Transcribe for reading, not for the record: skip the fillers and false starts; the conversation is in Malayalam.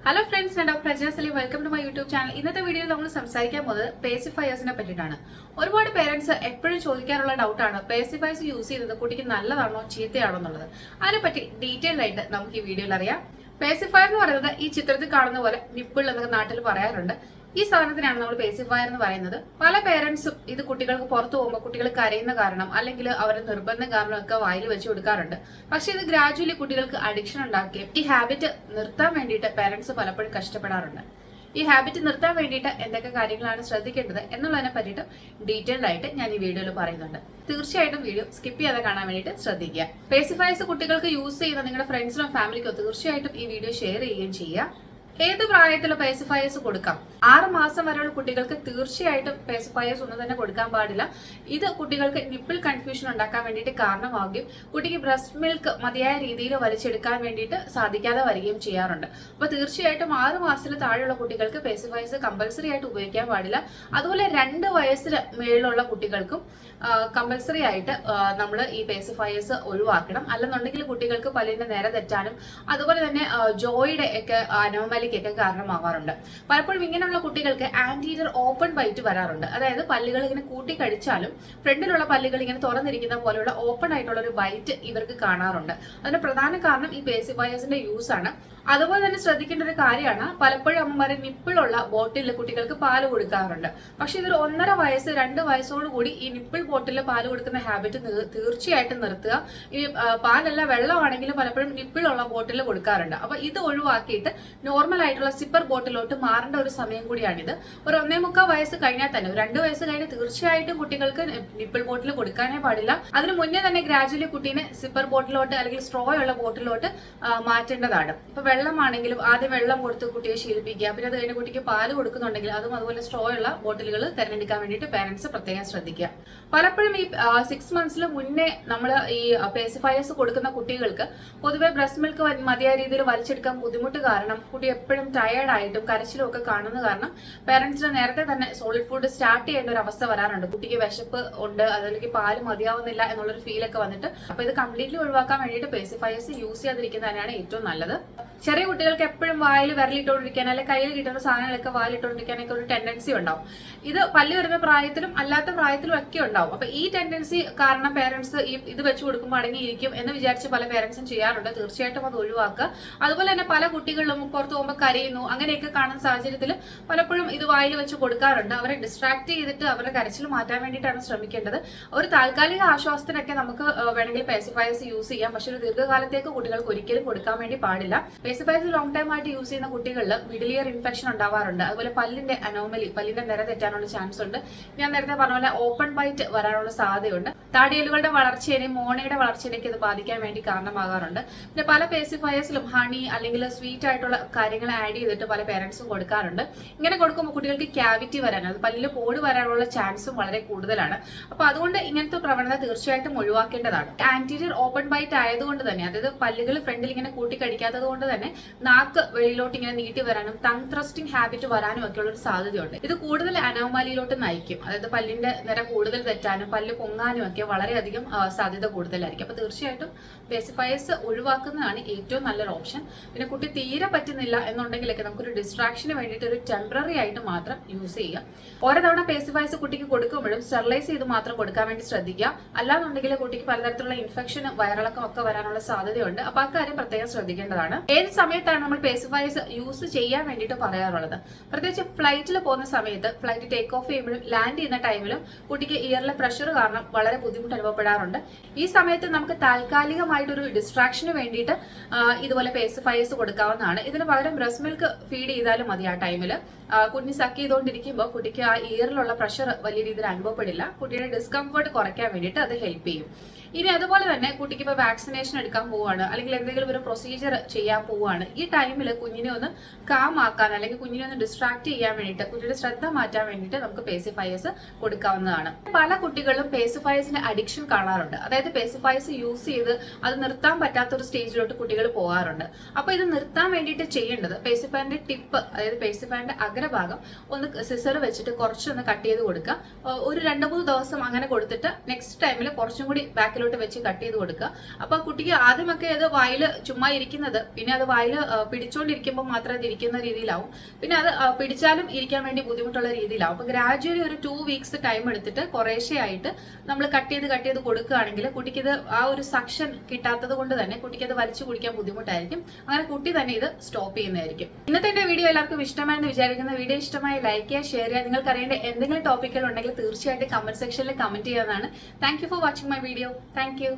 ഹലോ ഫ്രണ്ട്സ്, ഞാൻ doctor Ajasali. Welcome to my YouTube channel. ഇന്നത്തെ വീഡിയോയിൽ നമ്മൾ സംസാരിക്കാൻ പോകുന്നത് പേസിഫയേഴ്സിനെ പറ്റിയിട്ടാണ്. ഒരുപാട് പേരൻസ് എപ്പോഴും ചോദിക്കാറുള്ള ഡൗട്ടാണ് പേസിഫയേഴ്സ് യൂസ് ചെയ്യുന്നത് കുട്ടിക്ക് നല്ലതാണോ ചീത്തയാണോ എന്നുള്ളത്. അതിനെപ്പറ്റി ഡീറ്റെയിൽഡ് ആയിട്ട് നമുക്ക് ഈ വീഡിയോയിൽ അറിയാം. പേസിഫയർ എന്ന് പറയുന്നത് ഈ ചിത്രത്തിൽ കാണുന്ന പോലെ നിപ്പിൾ എന്നൊക്കെ നാട്ടിൽ പറയാറുണ്ട്. ഈ സാധനത്തിനാണ് നമ്മൾ പേസിഫയർ എന്ന് പറയുന്നത്. പല പേരൻസും ഇത് കുട്ടികൾക്ക് പുറത്തു പോകുമ്പോൾ കുട്ടികൾ കരയുന്ന കാരണം അല്ലെങ്കിൽ അവരുടെ നിർബന്ധം കാരണം ഒക്കെ വായിൽ വെച്ച് കൊടുക്കാറുണ്ട്. പക്ഷെ ഇത് ഗ്രാജുവലി കുട്ടികൾക്ക് അഡിക്ഷൻ ഉണ്ടാക്കുകയും ഈ ഹാബിറ്റ് നിർത്താൻ വേണ്ടിയിട്ട് പേരൻസ് പലപ്പോഴും കഷ്ടപ്പെടാറുണ്ട്. ഈ ഹാബിറ്റ് നിർത്താൻ വേണ്ടിയിട്ട് എന്തൊക്കെ കാര്യങ്ങളാണ് ശ്രദ്ധിക്കേണ്ടത് എന്നുള്ളതിനെ പറ്റിയിട്ട് ഡീറ്റെയിൽഡ് ആയിട്ട് ഞാൻ ഈ വീഡിയോയിൽ പറയുന്നുണ്ട്. തീർച്ചയായിട്ടും വീഡിയോ സ്കിപ്പ് ചെയ്യാതെ കാണാൻ വേണ്ടിയിട്ട് ശ്രദ്ധിക്കുക. പേസിഫയേഴ്സ് കുട്ടികൾക്ക് യൂസ് ചെയ്യുന്ന നിങ്ങളുടെ ഫ്രണ്ട്സിനോ ഫാമിലിക്കോ തീർച്ചയായിട്ടും ഈ വീഡിയോ ഷെയർ ചെയ്യുകയും ചെയ്യുക. ഏത് പ്രായത്തിലും പേസിഫയേഴ്സ് കൊടുക്കാം. 6 മാസം വരെയുള്ള കുട്ടികൾക്ക് തീർച്ചയായിട്ടും പേസിഫയേഴ്സ് ഒന്നും തന്നെ കൊടുക്കാൻ പാടില്ല. ഇത് കുട്ടികൾക്ക് നിപ്പിൾ കൺഫ്യൂഷൻ ഉണ്ടാക്കാൻ വേണ്ടിയിട്ട് കാരണമാവുകയും കുട്ടിക്ക് ബ്രസ്റ്റ് മിൽക്ക് മതിയായ രീതിയിൽ വലിച്ചെടുക്കാൻ വേണ്ടിയിട്ട് സാധിക്കാതെ വരികയും ചെയ്യാറുണ്ട്. അപ്പൊ തീർച്ചയായിട്ടും 6 മാസത്തിന് താഴെയുള്ള കുട്ടികൾക്ക് പേസിഫയേഴ്സ് കമ്പൽസറി ആയിട്ട് ഉപയോഗിക്കാൻ പാടില്ല. അതുപോലെ 2 വയസ്സിന് മേളിലുള്ള കുട്ടികൾക്കും കമ്പൽസറി ആയിട്ട് നമ്മൾ ഈ പേസിഫയേഴ്സ് ഒഴിവാക്കണം. അല്ലെന്നുണ്ടെങ്കിൽ കുട്ടികൾക്ക് പല്ലിന്റെ നേരെ തെറ്റാനും അതുപോലെ തന്നെ ജോയുടെ ഒക്കെ അനോമലിക്കൊക്കെ കാരണമാവാറുണ്ട്. പലപ്പോഴും ഇങ്ങനെയുള്ള കുട്ടികൾക്ക് ആന്റീരിയർ ഓപ്പൺ ബൈറ്റ് വരാറുണ്ട്. അതായത് പല്ലുകൾ ഇങ്ങനെ കൂട്ടിക്കടിച്ചാലും ഫ്രണ്ടിലുള്ള പല്ലുകൾ ഇങ്ങനെ തുറന്നിരിക്കുന്ന പോലെയുള്ള ഓപ്പൺ ആയിട്ടുള്ള ഒരു ബൈറ്റ് ഇവർക്ക് കാണാറുണ്ട്. അതിന്റെ പ്രധാന കാരണം ഈ പേസിഫയേഴ്സിന്റെ യൂസ് ആണ്. അതുപോലെ തന്നെ ശ്രദ്ധിക്കേണ്ട ഒരു കാര്യമാണ്, പലപ്പോഴും അമ്മമാരെ നിപ്പിളുള്ള ബോട്ടിലിൽ കുട്ടികൾക്ക് പാല് കൊടുക്കാറുണ്ട്. പക്ഷെ ഇതൊരു 1.5 വയസ്സ് 2 വയസ്സോടുകൂടി ഈ നിപ്പിൾ ബോട്ടിലിൽ പാല് കൊടുക്കുന്ന ഹാബിറ്റ് തീർച്ചയായിട്ടും നിർത്തുക. ഈ പാലല്ല വെള്ളമാണെങ്കിലും പലപ്പോഴും നിപ്പിളുള്ള ബോട്ടിൽ കൊടുക്കാറുണ്ട്. അപ്പൊ ഇത് ഒഴിവാക്കിയിട്ട് നോർമൽ ആയിട്ടുള്ള സിപ്പർ ബോട്ടിലോട്ട് മാറേണ്ട ഒരു സമയം കൂടിയാണിത്. ഒരു 1.25 വയസ്സ് കഴിഞ്ഞാൽ തന്നെ 2 വയസ്സ് കഴിഞ്ഞ് തീർച്ചയായിട്ടും കുട്ടികൾക്ക് നിപ്പിൾ ബോട്ടിൽ കൊടുക്കാനേ പാടില്ല. അതിന് മുന്നേ തന്നെ ഗ്രാജുവലി കുട്ടീനെ സിപ്പർ ബോട്ടിലോട്ട് അല്ലെങ്കിൽ സ്ട്രോ ഉള്ള ബോട്ടിലോട്ട് മാറ്റേണ്ടതാണ്. ഇപ്പൊ വെള്ളമാണെങ്കിലും ആദ്യം വെള്ളം കൊടുത്ത് കുട്ടിയെ ശീലിപ്പിക്കുക. പിന്നെ അത് കഴിഞ്ഞ് കുട്ടിക്ക് പാല് കൊടുക്കുന്നുണ്ടെങ്കിൽ അതും അതുപോലെ സ്ട്രോ ഉള്ള ബോട്ടിലുകൾ തിരഞ്ഞെടുക്കാൻ വേണ്ടിയിട്ട് പാരന്റ്സ് പ്രത്യേകം ശ്രദ്ധിക്കുക. പലപ്പോഴും ഈ 6 മന്ത്സിൽ മുന്നേ നമ്മൾ ഈ പേസിഫയേഴ്സ് കൊടുക്കുന്ന കുട്ടികൾക്ക് പൊതുവെ ബ്രസ്റ്റ് മിൽക്ക് മതിയായ രീതിയിൽ വലിച്ചെടുക്കാൻ ബുദ്ധിമുട്ട് കാരണം കുട്ടി എപ്പോഴും ടയേർഡ് ആയിട്ടും കരച്ചിലും ഒക്കെ കാണുന്ന കാരണം പാരന്റ്സിന് നേരത്തെ തന്നെ സോളിഡ് ഫുഡ് സ്റ്റാർട്ട് ചെയ്യേണ്ട ഒരു അവസ്ഥ വരാറുണ്ട്. കുട്ടിക്ക് വിശപ്പ് ഉണ്ട്, അതിലേക്ക് പാല് മതിയാവുന്നില്ല എന്നുള്ളൊരു ഫീലൊക്കെ വന്നിട്ട്. അപ്പൊ ഇത് കംപ്ലീറ്റ്ലി ഒഴിവാക്കാൻ വേണ്ടിയിട്ട് പേസിഫയേഴ്സ് യൂസ് ചെയ്യാതിരിക്കുന്നതാണ് ഏറ്റവും നല്ലത്. ചെറിയ കുട്ടികൾക്ക് എപ്പോഴും വായിൽ വിരലിട്ടുകൊണ്ടിരിക്കാൻ അല്ലെങ്കിൽ കയ്യിൽ കിട്ടുന്ന സാധനങ്ങളൊക്കെ വായിലിട്ടുകൊണ്ടിരിക്കാനൊക്കെ ഒരു ടെൻഡൻസി ഉണ്ടാവും. ഇത് പല്ല് വരുന്ന പ്രായത്തിലും അല്ലാത്ത പ്രായത്തിലും ഒക്കെ ഉണ്ടാവും. അപ്പൊ ഈ ടെൻഡൻസി കാരണം പേരൻസ് ഇത് വെച്ച് കൊടുക്കുമ്പോൾ അടങ്ങിയിരിക്കും എന്ന് വിചാരിച്ച് പല പേരൻസും ചെയ്യാറുണ്ട്. തീർച്ചയായിട്ടും അത് ഒഴിവാക്കുക. അതുപോലെ തന്നെ പല കുട്ടികളിലും പുറത്ത് പോകുമ്പോൾ കരയുന്നു അങ്ങനെയൊക്കെ കാണുന്ന സാഹചര്യത്തിൽ പലപ്പോഴും ഇത് വായിൽ വെച്ച് കൊടുക്കാറുണ്ട്. അവരെ ഡിസ്ട്രാക്ട് ചെയ്തിട്ട് അവരുടെ കരച്ചിൽ മാറ്റാൻ വേണ്ടിയിട്ടാണ് ശ്രമിക്കേണ്ടത്. ഒരു താൽക്കാലിക ആശ്വാസത്തിനൊക്കെ നമുക്ക് വേണമെങ്കിൽ പേസിഫയേഴ്സ് യൂസ് ചെയ്യാം. പക്ഷെ ഒരു ദീർഘകാലത്തേക്ക് കുട്ടികൾക്ക് ഒരിക്കലും കൊടുക്കാൻ വേണ്ടി പാടില്ല. പേസിഫയേഴ്സ് ലോങ് ടൈം ആയിട്ട് യൂസ് ചെയ്യുന്ന കുട്ടികളിൽ മിഡിൽ ഇയർ ഇൻഫെക്ഷൻ ഉണ്ടാവാറുണ്ട്. അതുപോലെ പല്ലിന്റെ അനോമലി, പല്ലിന്റെ നിര തെറ്റാനുള്ള ചാൻസ് ഉണ്ട്. ഞാൻ നേരത്തെ പറഞ്ഞ പോലെ ഓപ്പൺ ബൈറ്റ് വരാനുള്ള സാധ്യതയുണ്ട്. താടിയലുകളുടെ വളർച്ചയെയും മോണയുടെ വളർച്ചയിലേക്ക് ഇത് ബാധിക്കാൻ വേണ്ടി കാരണമാകാറുണ്ട്. പിന്നെ പല പേസിഫയേഴ്സിലും ഹണി അല്ലെങ്കിൽ സ്വീറ്റ് ആയിട്ടുള്ള കാര്യങ്ങൾ ആഡ് ചെയ്തിട്ട് പല പേരൻസും കൊടുക്കാറുണ്ട്. ഇങ്ങനെ കൊടുക്കുമ്പോൾ കുട്ടികൾക്ക് ക്യാവിറ്റി വരാനും അത് പല്ലിൽ പോട് വരാനുള്ള ചാൻസും വളരെ കൂടുതലാണ്. അപ്പൊ അതുകൊണ്ട് ഇങ്ങനത്തെ പ്രവണത തീർച്ചയായിട്ടും ഒഴിവാക്കേണ്ടതാണ്. ആന്റീരിയർ ഓപ്പൺ ബൈറ്റ് ആയതുകൊണ്ട് തന്നെ, അതായത് പല്ലുകൾ ഫ്രണ്ടിൽ ഇങ്ങനെ കൂട്ടിക്കടിക്കാത്തത് കൊണ്ട് തന്നെ നാക്ക് വെളിയിലോട്ട് ഇങ്ങനെ നീട്ടി വരാനും ടങ് ത്രസ്റ്റിംഗ് ഹാബിറ്റ് വരാനും ഒക്കെ ഉള്ള ഒരു സാധ്യതയുണ്ട്. ഇത് കൂടുതൽ അനോമാലിയിലോട്ട് നയിക്കും. അതായത് പല്ലിന്റെ നിര കൂടുതൽ തെറ്റാനും പല്ല് പൊങ്ങാനും ഒക്കെ വളരെയധികം സാധ്യത കൂടുതലായിരിക്കും. അപ്പൊ തീർച്ചയായിട്ടും പേസിഫയേഴ്സ് ഒഴിവാക്കുന്നതാണ് ഏറ്റവും നല്ലൊരു ഓപ്ഷൻ. പിന്നെ കുട്ടി തീരെ പറ്റുന്നില്ല എന്നുണ്ടെങ്കിലൊക്കെ നമുക്കൊരു ഡിസ്ട്രാക്ഷന് വേണ്ടിയിട്ട് ഒരു ടെമ്പററി ആയിട്ട് മാത്രം യൂസ് ചെയ്യുക. ഓരോ തവണ പേസിഫയേഴ്സ് കുട്ടിക്ക് കൊടുക്കുമ്പോഴും സ്റ്റെറിലൈസ് ചെയ്ത് മാത്രം കൊടുക്കാൻ വേണ്ടി ശ്രദ്ധിക്കുക. അല്ലാന്നുണ്ടെങ്കിൽ കുട്ടിക്ക് പലതരത്തിലുള്ള ഇൻഫെക്ഷൻ വയറിളക്കം ഒക്കെ വരാനുള്ള സാധ്യതയുണ്ട്. അപ്പൊ ആ കാര്യം പ്രത്യേകം ശ്രദ്ധിക്കേണ്ടതാണ്. ഏത് സമയത്താണ് നമ്മൾ പേസിഫയേഴ്സ് യൂസ് ചെയ്യാൻ വേണ്ടിയിട്ട് പറയാറുള്ളത്? പ്രത്യേകിച്ച് ഫ്ലൈറ്റിൽ പോകുന്ന സമയത്ത്, ഫ്ലൈറ്റ് ടേക്ക് ഓഫ് ചെയ്യുമ്പോഴും ലാൻഡ് ചെയ്യുന്ന ടൈമിലും കുട്ടിക്ക് ഇയറിലെ പ്രഷർ കാരണം വളരെ ബുദ്ധിമുട്ട് അനുഭവപ്പെടാറുണ്ട്. ഈ സമയത്ത് നമുക്ക് താൽക്കാലികമായിട്ടൊരു ഡിസ്ട്രാക്ഷന് വേണ്ടിയിട്ട് ഇതുപോലെ പേസിഫയേഴ്സ് കൊടുക്കാവുന്നതാണ്. ഇതിന് പകരം ബ്രസ്റ്റ് മിൽക്ക് ഫീഡ് ചെയ്താലും മതി. ആ ടൈമിൽ കുഞ്ഞ് സക്ക് ചെയ്തുകൊണ്ടിരിക്കുമ്പോൾ കുട്ടിക്ക് ആ ഇയറിലുള്ള പ്രഷർ വലിയ രീതിയിൽ അനുഭവപ്പെടില്ല. കുട്ടിയുടെ ഡിസ്കംഫർട്ട് കുറയ്ക്കാൻ വേണ്ടിയിട്ട് അത് ഹെൽപ്പ് ചെയ്യും. ഇനി അതുപോലെ തന്നെ കുട്ടിക്ക് ഇപ്പോൾ വാക്സിനേഷൻ എടുക്കാൻ പോവുകയാണ് അല്ലെങ്കിൽ എന്തെങ്കിലും ഒരു പ്രൊസീജിയർ ചെയ്യാൻ പോവുകയാണ്, ഈ ടൈമിൽ കുഞ്ഞിനെ ഒന്ന് കാം ആക്കാൻ അല്ലെങ്കിൽ കുഞ്ഞിനെ ഒന്ന് ഡിസ്ട്രാക്ട് ചെയ്യാൻ വേണ്ടിയിട്ട്, കുട്ടിയുടെ ശ്രദ്ധ മാറ്റാൻ വേണ്ടിയിട്ട് നമുക്ക് പേസിഫയേഴ്സ് കൊടുക്കാവുന്നതാണ്. പല കുട്ടികളിലും പേസിഫയേഴ്സിന്റെ അഡിക്ഷൻ കാണാറുണ്ട്. അതായത് പേസിഫയേഴ്സ് യൂസ് ചെയ്ത് അത് നിർത്താൻ പറ്റാത്ത ഒരു സ്റ്റേജിലോട്ട് കുട്ടികൾ പോകാറുണ്ട്. അപ്പൊ ഇത് നിർത്താൻ വേണ്ടിയിട്ട് ചെയ്യേണ്ടത് പേസിഫയറിന്റെ ടിപ്പ്, അതായത് പേസിഫയറിന്റെ അഗ്രഭാഗം ഒന്ന് സിസർ വെച്ചിട്ട് കുറച്ചൊന്ന് കട്ട് ചെയ്ത് കൊടുക്കുക. ഒരു 2-3 ദിവസം അങ്ങനെ കൊടുത്തിട്ട് നെക്സ്റ്റ് ടൈമിൽ കുറച്ചും കൂടി ബാക്കിലോട്ട് വായിലോട്ട് വെച്ച് കട്ട് ചെയ്ത് കൊടുക്കുക. അപ്പൊ കുട്ടിക്ക് ആദ്യമൊക്കെ അത് വായില് ചുമ്മാ ഇരിക്കുന്നത്, പിന്നെ അത് വായില് പിടിച്ചോണ്ടിരിക്കുമ്പോൾ മാത്രം അത് ഇരിക്കുന്ന രീതിയിലാവും. പിന്നെ അത് പിടിച്ചാലും ഇരിക്കാൻ വേണ്ടി ബുദ്ധിമുട്ടുള്ള രീതിയിലാവും. അപ്പൊ ഗ്രാജുവലി ഒരു 2 വീക്സ് ടൈം എടുത്തിട്ട് കുറേശ്ശെ ആയിട്ട് നമ്മൾ കട്ട് ചെയ്ത് കൊടുക്കുകയാണെങ്കിൽ കുട്ടിക്ക് ഇത് ആ ഒരു സക്ഷൻ കിട്ടാത്തത് കൊണ്ട് തന്നെ കുട്ടിക്ക് അത് വലിച്ചു കുടിക്കാൻ ബുദ്ധിമുട്ടായിരിക്കും. അങ്ങനെ കുട്ടി തന്നെ ഇത് സ്റ്റോപ്പ് ചെയ്യുന്നതായിരിക്കും. ഇന്നത്തെ എന്റെ വീഡിയോ എല്ലാവർക്കും ഇഷ്ടമായെന്ന് വിചാരിക്കുന്ന വീഡിയോ ഇഷ്ടമായി ലൈക്ക് ചെയ്യുക, ഷെയർ ചെയ്യുക. നിങ്ങൾക്ക് അറിയേണ്ട എന്തെങ്കിലും ടോപ്പിക്കുകൾ ഉണ്ടെങ്കിൽ തീർച്ചയായിട്ടും കമന്റ് സെക്ഷനിൽ കമന്റ് ചെയ്യാവുന്നതാണ്. Thank you for watching my video. Thank you.